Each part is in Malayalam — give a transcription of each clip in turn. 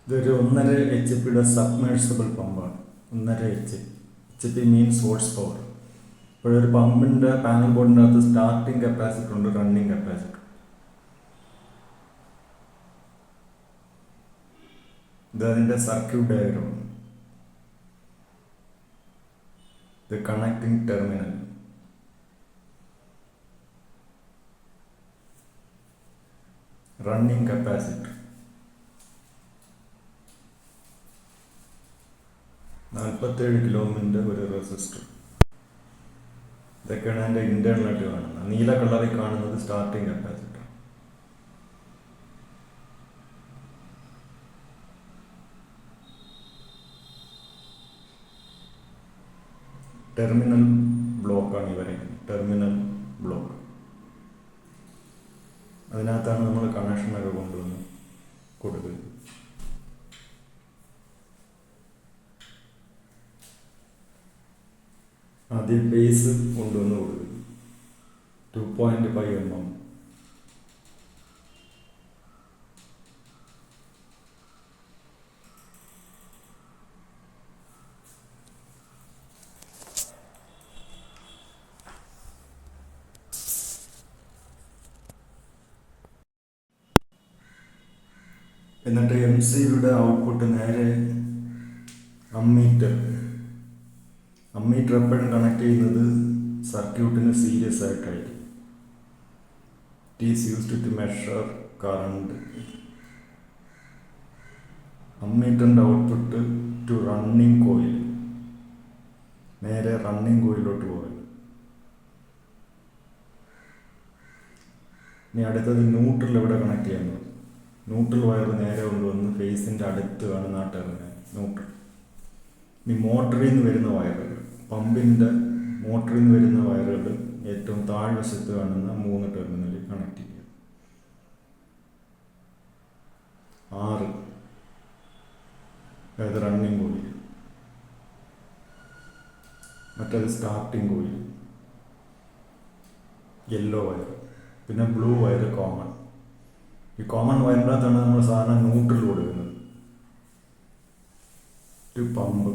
ഇതൊരു 1.5 HP സബ്മേഴ്സിബിൾ പമ്പാണ്. 1.5 HP മീൻസ് ഹോഴ്സ് പവർ. ഇപ്പോഴൊരു പമ്പിൻ്റെ പാനൽ ബോർഡിൻ്റെ അകത്ത് സ്റ്റാർട്ടിങ് കപ്പാസിറ്റർ ഉണ്ട്, റണ്ണിങ് കപ്പാസിറ്റർ. ഇതതിൻ്റെ സർക്യൂട്ട് ഡയഗ്രം. ഇത് കണക്റ്റിംഗ് ടെർമിനൽ. റണ്ണിങ് കപ്പാസിറ്റർ 47 കിലോമിൻ്റെ ഒരു റെസിസ്റ്റർ. ഇതൊക്കെയാണ് അതിൻ്റെ ഇന്റേണലായിട്ട് കാണുന്നത്. നീല കളറിൽ കാണുന്നത് സ്റ്റാർട്ടിങ് കപ്പാസിറ്റർ. ടെർമിനൽ ബ്ലോക്കാണ് ഈ വരയ്ക്കുന്നത്. Terminal block. അതിനകത്താണ് നമ്മൾ കണക്ഷനൊക്കെ കൊണ്ടുവന്ന് കൊടുക്കുന്നത്. ആദ്യം ബേസ് കൊണ്ടുവന്ന് കൊടുക്കും. 2.5 mm. എന്നിട്ട് MCBയുടെ ഔട്ട്പുട്ട് നേരെ അമ്മീറ്റർ എപ്പോഴും കണക്ട് ചെയ്യുന്നത് സർക്യൂട്ടിന് സീരിയസ് ആയിട്ടായിരിക്കും. It is used to measure current. അമ്മീറ്ററിൻ്റെ ഔട്ട്പുട്ട് ടു റണ്ണിങ് കോയിൽ, നേരെ റണ്ണിങ് കോയിലോട്ട് പോകൽ. ഇനി അടുത്തത് ന്യൂട്രൽ എവിടെ കണക്ട് ചെയ്യുന്നത്. ന്യൂട്രൽ വയർ നേരെ കൊണ്ടുവന്ന് ഫേസിൻ്റെ അടുത്ത് കാണുന്ന ആ ടെർമിനൽ ന്യൂട്രൽ. ഇനി മോട്ടറിൽ നിന്ന് വരുന്ന വയറുകൾ, പമ്പിൻ്റെ മോട്ടറിൽ നിന്ന് വരുന്ന വയറുകൾ ഏറ്റവും താഴ്വശത്ത് കാണുന്ന 3 ടെർമിനലിൽ കണക്ട് ചെയ്യുക. 6 അതായത് റണ്ണിങ് കോയിൽ, മറ്റേത് സ്റ്റാർട്ടിങ് കോയിൽ, യെല്ലോ വയർ, പിന്നെ ബ്ലൂ വയർ കോമൺ. ഈ കോമൺ വയറിൻ്റെ അകത്താണ് നമ്മൾ സാധാരണ ന്യൂട്രൽ കൊടുക്കുന്നത്. ഒരു പമ്പ്.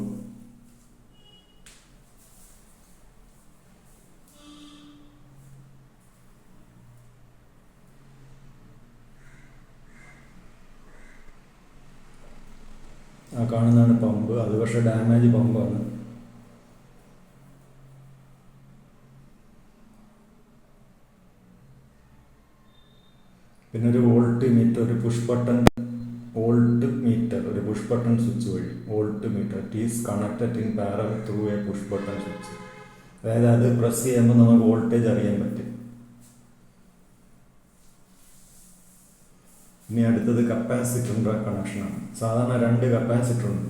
ആ കാണുന്നതാണ് പമ്പ്. അത് പക്ഷേ ഡാമേജ് പമ്പാണ്. പിന്നെ ഒരു വോൾട്ട് മീറ്റർ, ഒരു പുഷ് ബട്ടൺ വോൾട്ട് മീറ്റർ, ഒരു പുഷ് ബട്ടൺ സ്വിച്ച് വഴി volt meter. It is connected in parallel through A push button switch. അതായത് അത് പ്രസ് ചെയ്യുമ്പോൾ നമുക്ക് വോൾട്ടേജ് അറിയാൻ പറ്റും. ഇനി അടുത്തത് കപ്പാസിറ്ററിൻ്റെ കണക്ഷനാണ്. സാധാരണ 2 കപ്പാസിറ്റർ ഉണ്ട്.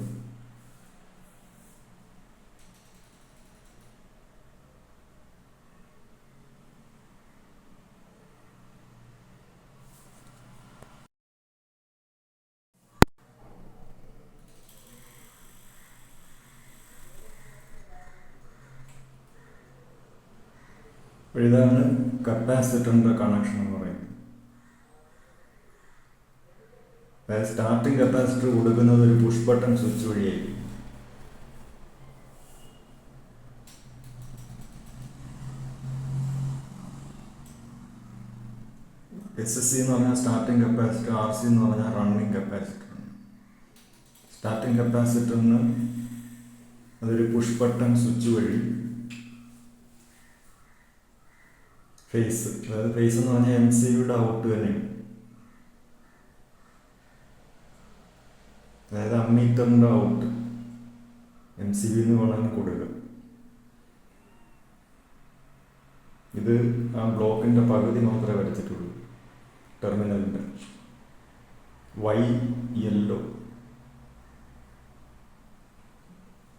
ഇതാണ് കപ്പാസിറ്ററിൻ്റെ കണക്ഷൻ എന്ന് പറയുന്നത്. അതായത് സ്റ്റാർട്ടിങ് കപ്പാസിറ്റർ കൊടുക്കുന്നത് ഒരു പുഷ് ബട്ടൺ സ്വിച്ച് വഴിയായിരിക്കും. SSC എന്ന് പറഞ്ഞാൽ സ്റ്റാർട്ടിങ് കപ്പാസിറ്റർ, RC എന്ന് പറഞ്ഞാൽ റണ്ണിങ് കപ്പാസിറ്റർ. സ്റ്റാർട്ടിങ് കപ്പാസിറ്ററിന് അതൊരു പുഷ് ബട്ടൺ സ്വിച്ച് വഴി ഫേസ്, അതായത് ഫേസ് എന്ന് പറഞ്ഞാൽ MCBയുടെ ഔട്ട് തന്നെയാണ്. അതായത് അമ്മീറ്ററിൻ്റെ ഔട്ട് MCB എന്ന് വേണമെങ്കിൽ കൊടുക്കുക. ഇത് ആ ബ്ലോക്കിൻ്റെ പകുതി മാത്രമേ വരച്ചിട്ടുള്ളൂ. ടെർമിനലിൻ്റെ യെല്ലോ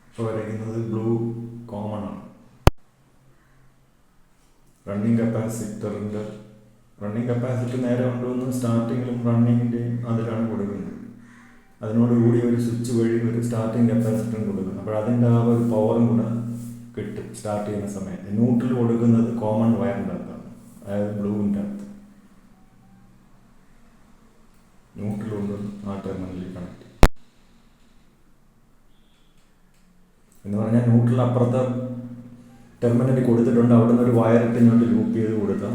ഇപ്പോൾ വരയ്ക്കുന്നത് ബ്ലൂ കോമൺ ആണ്. റണ്ണിങ് കപ്പാസിറ്റർ നേരെ കൊണ്ടുവന്ന് സ്റ്റാർട്ടിങ്ങിലും റണ്ണിങ്ങിൻ്റെയും അതിലാണ് കൊടുക്കുന്നത്. അതിനോടുകൂടി ഒരു സ്വിച്ച് വഴി ഒരു സ്റ്റാർട്ടിങ് കപ്പാസിറ്ററും കൊടുക്കുന്നു. അപ്പോൾ അതിൻ്റെ ആ ഒരു പവറും കൂടെ കിട്ടും സ്റ്റാർട്ട് ചെയ്യുന്ന സമയത്ത്. ന്യൂട്രൽ കൊടുക്കുന്നത് കോമൺ വയറിൻ്റെ അകത്താണ്, അതായത് ബ്ലൂവിൻ്റെ അകത്ത്. ന്യൂട്രൽ കൊണ്ട് ആ ടെർമിനലിൽ കണക്ട് ചെയ്യും. എന്ന് പറഞ്ഞാൽ ന്യൂട്രൽ അപ്പുറത്തെ ടെർമിനൽ കൊടുത്തിട്ടുണ്ട്, അവിടെ നിന്ന് ഒരു വയറിട്ട് ഇങ്ങോട്ട് ലൂപ്പ് ചെയ്ത് കൊടുത്താൽ